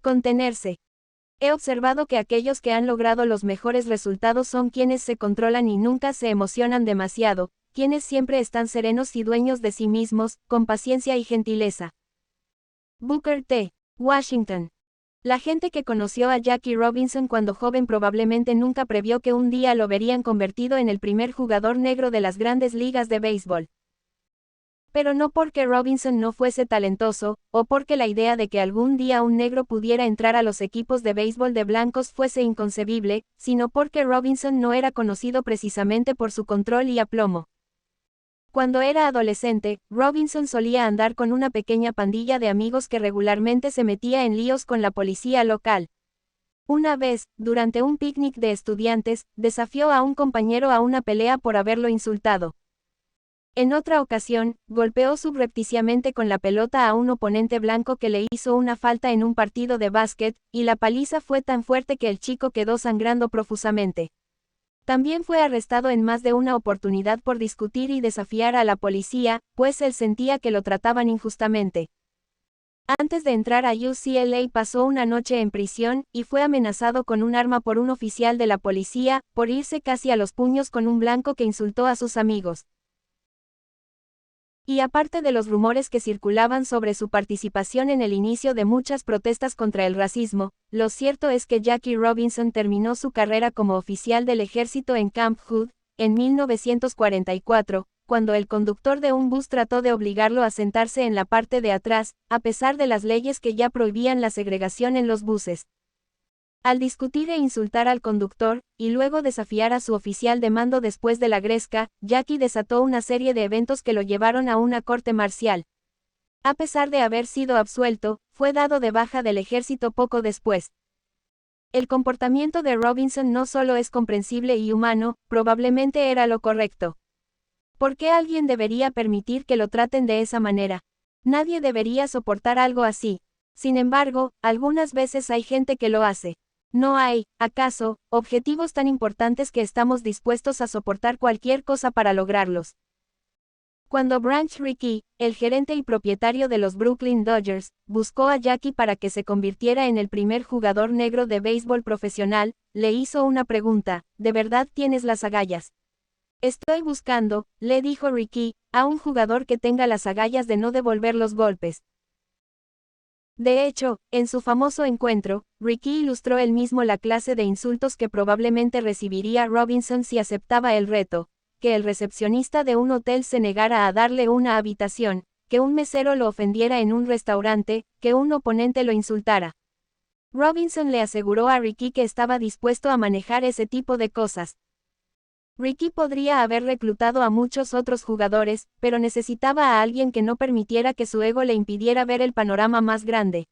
Contenerse. He observado que aquellos que han logrado los mejores resultados son quienes se controlan y nunca se emocionan demasiado, quienes siempre están serenos y dueños de sí mismos, con paciencia y gentileza. Booker T. Washington. La gente que conoció a Jackie Robinson cuando joven probablemente nunca previó que un día lo verían convertido en el primer jugador negro de las grandes ligas de béisbol. Pero no porque Robinson no fuese talentoso, o porque la idea de que algún día un negro pudiera entrar a los equipos de béisbol de blancos fuese inconcebible, sino porque Robinson no era conocido precisamente por su control y aplomo. Cuando era adolescente, Robinson solía andar con una pequeña pandilla de amigos que regularmente se metía en líos con la policía local. Una vez, durante un picnic de estudiantes, desafió a un compañero a una pelea por haberlo insultado. En otra ocasión, golpeó subrepticiamente con la pelota a un oponente blanco que le hizo una falta en un partido de básquet, y la paliza fue tan fuerte que el chico quedó sangrando profusamente. También fue arrestado en más de una oportunidad por discutir y desafiar a la policía, pues él sentía que lo trataban injustamente. Antes de entrar a UCLA pasó una noche en prisión, y fue amenazado con un arma por un oficial de la policía, por irse casi a los puños con un blanco que insultó a sus amigos. Y aparte de los rumores que circulaban sobre su participación en el inicio de muchas protestas contra el racismo, lo cierto es que Jackie Robinson terminó su carrera como oficial del ejército en Camp Hood, en 1944, cuando el conductor de un bus trató de obligarlo a sentarse en la parte de atrás, a pesar de las leyes que ya prohibían la segregación en los buses. Al discutir e insultar al conductor, y luego desafiar a su oficial de mando después de la gresca, Jackie desató una serie de eventos que lo llevaron a una corte marcial. A pesar de haber sido absuelto, fue dado de baja del ejército poco después. El comportamiento de Robinson no solo es comprensible y humano, probablemente era lo correcto. ¿Por qué alguien debería permitir que lo traten de esa manera? Nadie debería soportar algo así. Sin embargo, algunas veces hay gente que lo hace. ¿No hay, acaso, objetivos tan importantes que estamos dispuestos a soportar cualquier cosa para lograrlos? Cuando Branch Rickey, el gerente y propietario de los Brooklyn Dodgers, buscó a Jackie para que se convirtiera en el primer jugador negro de béisbol profesional, le hizo una pregunta: ¿de verdad tienes las agallas? Estoy buscando, le dijo Rickey, a un jugador que tenga las agallas de no devolver los golpes. De hecho, en su famoso encuentro, Rickey ilustró él mismo la clase de insultos que probablemente recibiría Robinson si aceptaba el reto: que el recepcionista de un hotel se negara a darle una habitación, que un mesero lo ofendiera en un restaurante, que un oponente lo insultara. Robinson le aseguró a Rickey que estaba dispuesto a manejar ese tipo de cosas. Rickey podría haber reclutado a muchos otros jugadores, pero necesitaba a alguien que no permitiera que su ego le impidiera ver el panorama más grande.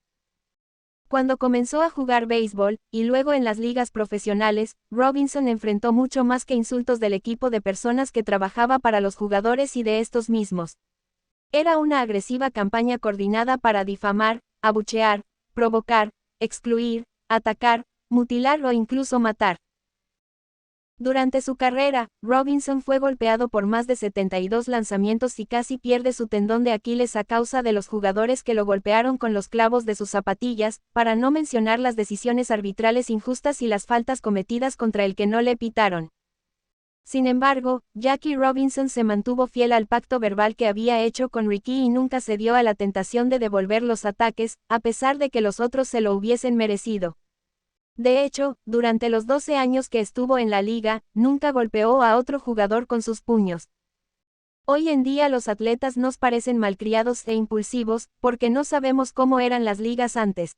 Cuando comenzó a jugar béisbol, y luego en las ligas profesionales, Robinson enfrentó mucho más que insultos del equipo de personas que trabajaba para los jugadores y de estos mismos. Era una agresiva campaña coordinada para difamar, abuchear, provocar, excluir, atacar, mutilar o incluso matar. Durante su carrera, Robinson fue golpeado por más de 72 lanzamientos y casi pierde su tendón de Aquiles a causa de los jugadores que lo golpearon con los clavos de sus zapatillas, para no mencionar las decisiones arbitrales injustas y las faltas cometidas contra el que no le pitaron. Sin embargo, Jackie Robinson se mantuvo fiel al pacto verbal que había hecho con Rickey y nunca cedió a la tentación de devolver los ataques, a pesar de que los otros se lo hubiesen merecido. De hecho, durante los 12 años que estuvo en la liga, nunca golpeó a otro jugador con sus puños. Hoy en día los atletas nos parecen malcriados e impulsivos, porque no sabemos cómo eran las ligas antes.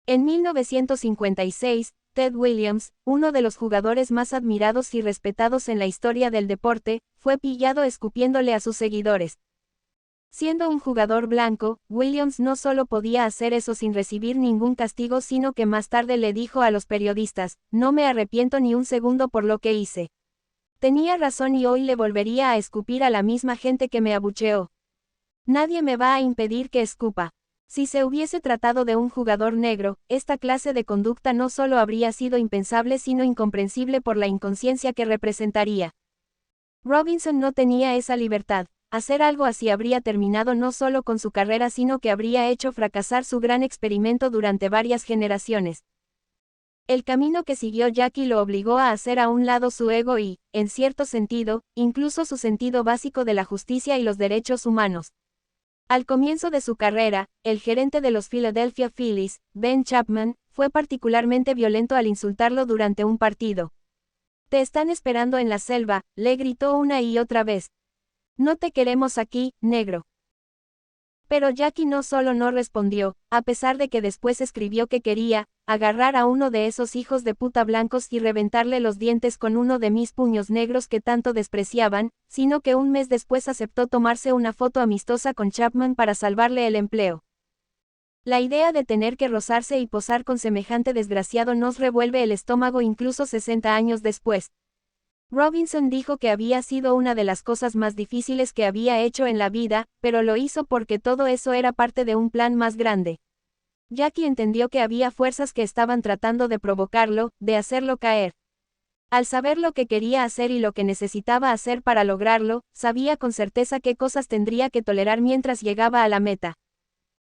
En 1956, Ted Williams, uno de los jugadores más admirados y respetados en la historia del deporte, fue pillado escupiéndole a sus seguidores. Siendo un jugador blanco, Williams no solo podía hacer eso sin recibir ningún castigo, sino que más tarde le dijo a los periodistas: «No me arrepiento ni un segundo por lo que hice. Tenía razón y hoy le volvería a escupir a la misma gente que me abucheó. Nadie me va a impedir que escupa». Si se hubiese tratado de un jugador negro, esta clase de conducta no solo habría sido impensable sino incomprensible por la inconsciencia que representaría. Robinson no tenía esa libertad. hacer algo así habría terminado no solo con su carrera sino que habría hecho fracasar su gran experimento durante varias generaciones. El camino que siguió Jackie lo obligó a hacer a un lado su ego y, en cierto sentido, incluso su sentido básico de la justicia y los derechos humanos. Al comienzo de su carrera, el gerente de los Philadelphia Phillies, Ben Chapman, fue particularmente violento al insultarlo durante un partido. «Te están esperando en la selva», le gritó una y otra vez. «No te queremos aquí, negro». Pero Jackie no solo no respondió, a pesar de que después escribió que quería agarrar a uno de esos hijos de puta blancos y reventarle los dientes con uno de mis puños negros que tanto despreciaban, sino que un mes después aceptó tomarse una foto amistosa con Chapman para salvarle el empleo. La idea de tener que rozarse y posar con semejante desgraciado nos revuelve el estómago incluso 60 años después. Robinson dijo que había sido una de las cosas más difíciles que había hecho en la vida, pero lo hizo porque todo eso era parte de un plan más grande. Jackie entendió que había fuerzas que estaban tratando de provocarlo, de hacerlo caer. Al saber lo que quería hacer y lo que necesitaba hacer para lograrlo, sabía con certeza qué cosas tendría que tolerar mientras llegaba a la meta.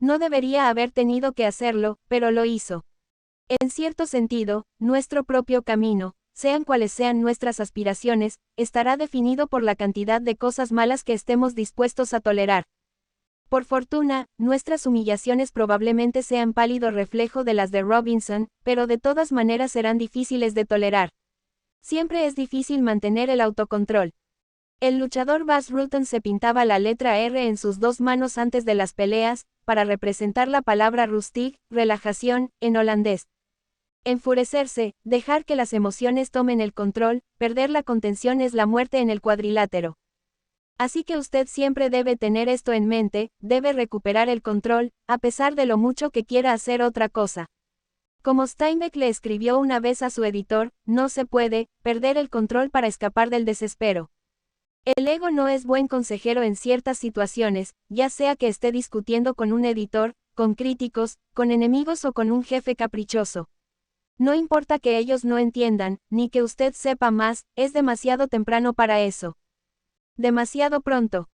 No debería haber tenido que hacerlo, pero lo hizo. En cierto sentido, nuestro propio camino, sean cuales sean nuestras aspiraciones, estará definido por la cantidad de cosas malas que estemos dispuestos a tolerar. Por fortuna, nuestras humillaciones probablemente sean pálido reflejo de las de Robinson, pero de todas maneras serán difíciles de tolerar. Siempre es difícil mantener el autocontrol. El luchador Bas Rutten se pintaba la letra R en sus dos manos antes de las peleas, para representar la palabra rustig, relajación, en holandés. Enfurecerse, dejar que las emociones tomen el control, perder la contención es la muerte en el cuadrilátero. Así que usted siempre debe tener esto en mente, debe recuperar el control, a pesar de lo mucho que quiera hacer otra cosa. Como Steinbeck le escribió una vez a su editor, no se puede perder el control para escapar del desespero. El ego no es buen consejero en ciertas situaciones, ya sea que esté discutiendo con un editor, con críticos, con enemigos o con un jefe caprichoso. No importa que ellos no entiendan, ni que usted sepa más, es demasiado temprano para eso. Demasiado pronto.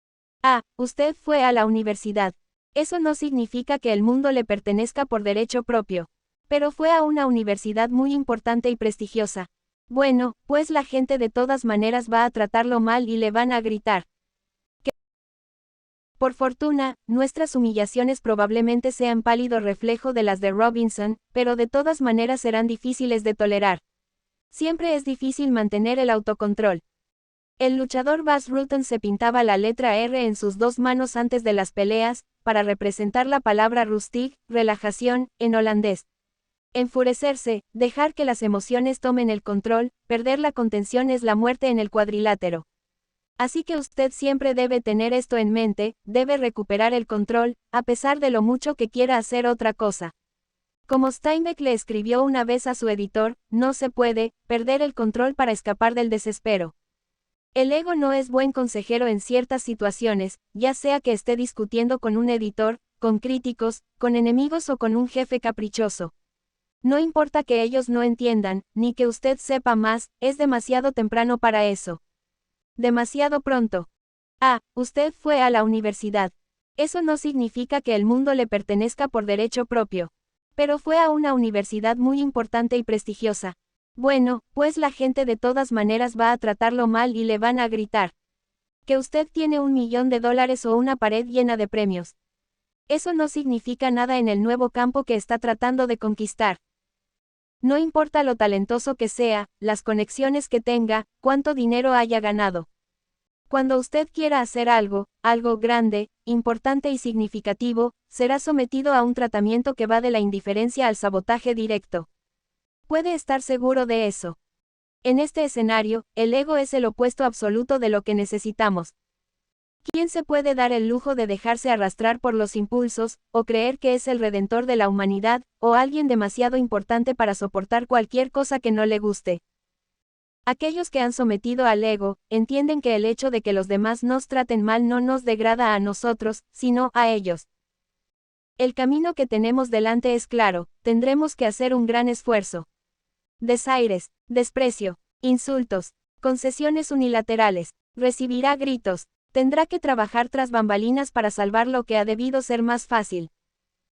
Usted fue a la universidad. Eso no significa que el mundo le pertenezca por derecho propio. Pero fue a una universidad muy importante y prestigiosa. Bueno, pues la gente de todas maneras va a tratarlo mal y le van a gritar. Por fortuna, nuestras humillaciones probablemente sean pálido reflejo de las de Robinson, pero de todas maneras serán difíciles de tolerar. Siempre es difícil mantener el autocontrol. El luchador Bas Rutten se pintaba la letra R en sus dos manos antes de las peleas, para representar la palabra rustig, relajación, en holandés. Enfurecerse, dejar que las emociones tomen el control, perder la contención es la muerte en el cuadrilátero. Así que usted siempre debe tener esto en mente, debe recuperar el control, a pesar de lo mucho que quiera hacer otra cosa. Como Steinbeck le escribió una vez a su editor, no se puede perder el control para escapar del desespero. El ego no es buen consejero en ciertas situaciones, ya sea que esté discutiendo con un editor, con críticos, con enemigos o con un jefe caprichoso. No importa que ellos no entiendan, ni que usted sepa más, es demasiado temprano para eso. Demasiado pronto. Usted fue a la universidad. Eso no significa que el mundo le pertenezca por derecho propio. Pero fue a una universidad muy importante y prestigiosa. Bueno, pues la gente de todas maneras va a tratarlo mal y le van a gritar. Que usted tiene $1 millón o una pared llena de premios. Eso no significa nada en el nuevo campo que está tratando de conquistar. No importa lo talentoso que sea, las conexiones que tenga, cuánto dinero haya ganado. Cuando usted quiera hacer algo grande, importante y significativo, será sometido a un tratamiento que va de la indiferencia al sabotaje directo. Puede estar seguro de eso. En este escenario, el ego es el opuesto absoluto de lo que necesitamos. ¿Quién se puede dar el lujo de dejarse arrastrar por los impulsos, o creer que es el redentor de la humanidad, o alguien demasiado importante para soportar cualquier cosa que no le guste? Aquellos que han sometido al ego, entienden que el hecho de que los demás nos traten mal no nos degrada a nosotros, sino a ellos. El camino que tenemos delante es claro, tendremos que hacer un gran esfuerzo. Desaires, desprecio, insultos, concesiones unilaterales, recibirá gritos, Tendrá que trabajar tras bambalinas para salvar lo que ha debido ser más fácil.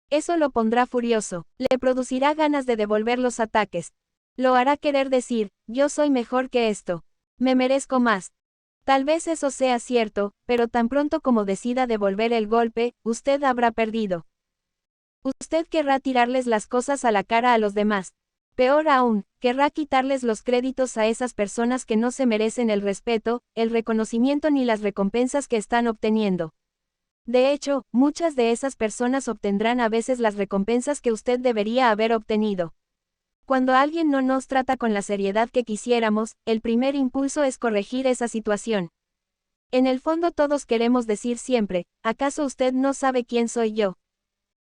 Eso lo pondrá furioso, le producirá ganas de devolver los ataques. Lo hará querer decir, yo soy mejor que esto. Me merezco más. Tal vez eso sea cierto, pero tan pronto como decida devolver el golpe, usted habrá perdido. Usted querrá tirarles las cosas a la cara a los demás. Peor aún, querrá quitarles los créditos a esas personas que no se merecen el respeto, el reconocimiento ni las recompensas que están obteniendo. De hecho, muchas de esas personas obtendrán a veces las recompensas que usted debería haber obtenido. Cuando alguien no nos trata con la seriedad que quisiéramos, el primer impulso es corregir esa situación. En el fondo todos queremos decir siempre, ¿acaso usted no sabe quién soy yo?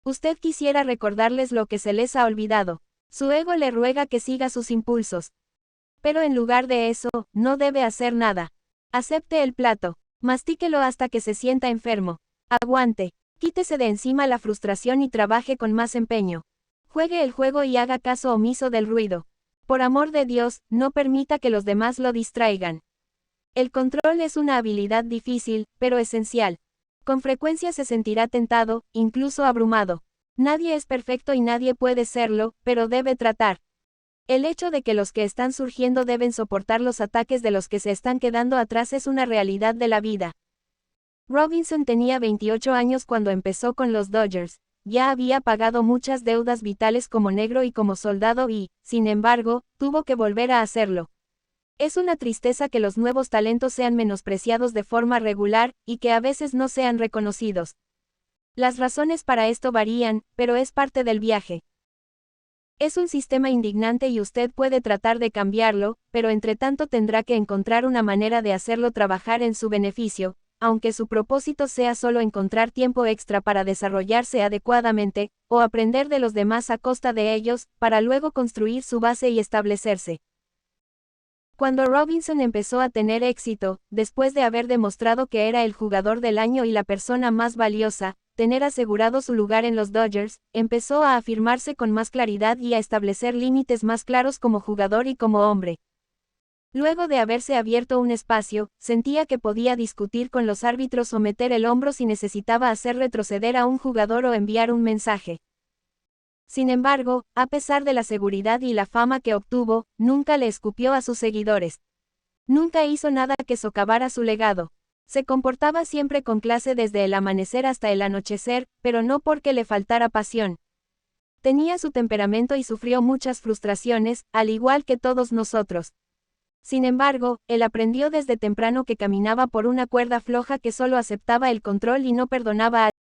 Usted quisiera recordarles lo que se les ha olvidado. Su ego le ruega que siga sus impulsos. Pero en lugar de eso, no debe hacer nada. Acepte el plato. Mastíquelo hasta que se sienta enfermo. Aguante. Quítese de encima la frustración y trabaje con más empeño. Juegue el juego y haga caso omiso del ruido. Por amor de Dios, no permita que los demás lo distraigan. El control es una habilidad difícil, pero esencial. Con frecuencia se sentirá tentado, incluso abrumado. Nadie es perfecto y nadie puede serlo, pero debe tratar. El hecho de que los que están surgiendo deben soportar los ataques de los que se están quedando atrás es una realidad de la vida. Robinson tenía 28 años cuando empezó con los Dodgers. Ya había pagado muchas deudas vitales como negro y como soldado y, sin embargo, tuvo que volver a hacerlo. Es una tristeza que los nuevos talentos sean menospreciados de forma regular, y que a veces no sean reconocidos. Las razones para esto varían, pero es parte del viaje. Es un sistema indignante y usted puede tratar de cambiarlo, pero entre tanto tendrá que encontrar una manera de hacerlo trabajar en su beneficio, aunque su propósito sea solo encontrar tiempo extra para desarrollarse adecuadamente, o aprender de los demás a costa de ellos, para luego construir su base y establecerse. Cuando Robinson empezó a tener éxito, después de haber demostrado que era el jugador del año y la persona más valiosa, tener asegurado su lugar en los Dodgers, empezó a afirmarse con más claridad y a establecer límites más claros como jugador y como hombre. Luego de haberse abierto un espacio, sentía que podía discutir con los árbitros o meter el hombro si necesitaba hacer retroceder a un jugador o enviar un mensaje. Sin embargo, a pesar de la seguridad y la fama que obtuvo, nunca le escupió a sus seguidores. Nunca hizo nada que socavara su legado. Se comportaba siempre con clase desde el amanecer hasta el anochecer, pero no porque le faltara pasión. Tenía su temperamento y sufrió muchas frustraciones, al igual que todos nosotros. Sin embargo, él aprendió desde temprano que caminaba por una cuerda floja que solo aceptaba el control y no perdonaba a